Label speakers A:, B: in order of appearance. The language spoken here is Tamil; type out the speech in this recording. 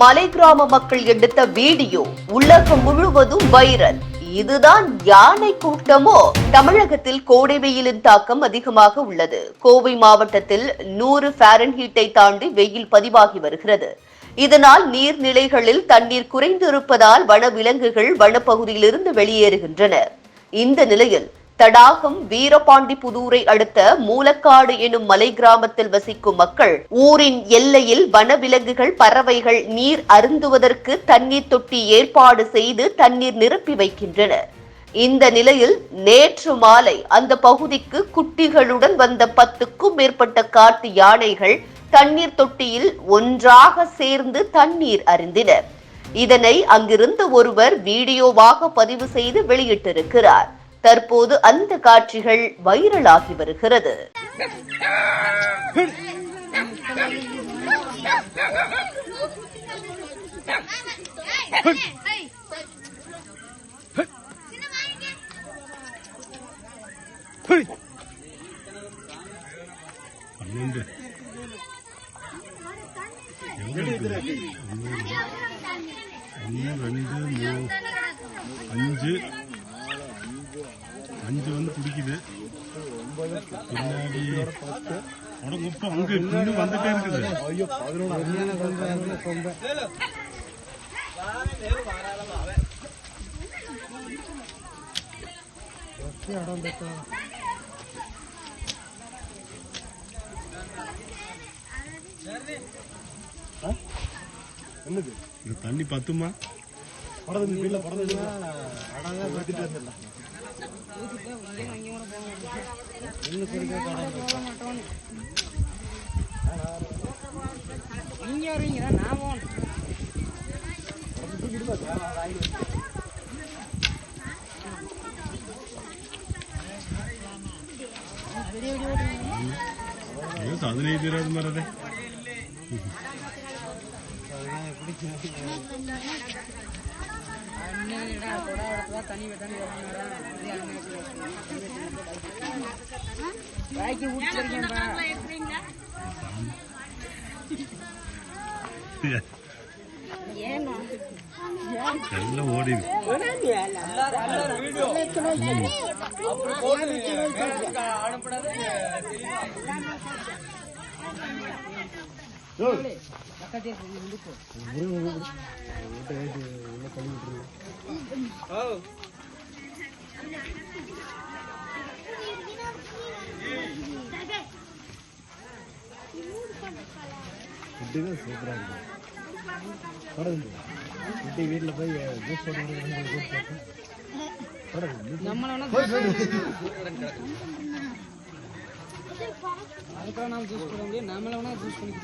A: மலை கிராம மக்கள் எடுத்த வீடியோ உலகம் முழுவதும் வைரல். இதுதான் யானை கூட்டமோ? தமிழகத்தில் கோடை வெயிலின் தாக்கம் அதிகமாக உள்ளது. கோவை மாவட்டத்தில் 100 ஃபாரன்ஹீட்டை தாண்டி வெயில் பதிவாகி வருகிறது. இதனால் நீர்நிலைகளில் தண்ணீர் குறைந்திருப்பதால் வனவிலங்குகள் வனப்பகுதியிலிருந்து வெளியேறுகின்றன. இந்த நிலையில் தடாகம் வீரபாண்டிபுதூரை அடுத்த மூலக்காடு எனும் மலை கிராமத்தில் வசிக்கும் மக்கள் ஊரின் எல்லையில் வனவிலங்குகள் பறவைகள் நீர் அருந்துவதற்கு தண்ணீர் தொட்டி ஏற்பாடு செய்து தண்ணீர் நிரப்பி வைக்கின்றனர். இந்த நிலையில் நேற்று மாலை அந்த பகுதிக்கு குட்டிகளுடன் வந்த 10க்கும் மேற்பட்ட காட்டு யானைகள் தண்ணீர் தொட்டியில் ஒன்றாக சேர்ந்து தண்ணீர் அருந்தினர். இதனை அங்கிருந்த ஒருவர் வீடியோவாக பதிவு செய்து வெளியிட்டிருக்கிறார். தற்போது அந்த காட்சிகள் வைரலாகி வருகிறது.
B: அஞ்சு வந்து குடிக்குது. பின்னாடி அங்க இன்னும் வந்துட்டே இருக்குது. இது தண்ணி பத்துமா? பதினைந்து 20 மரதே எல்லாம் ஓடி வீட்டுல போய் அதுக்கெல்லாம் நாம ஜூஸ் போட முடியும். நாமள வேணா ஜூஸ் பண்ணி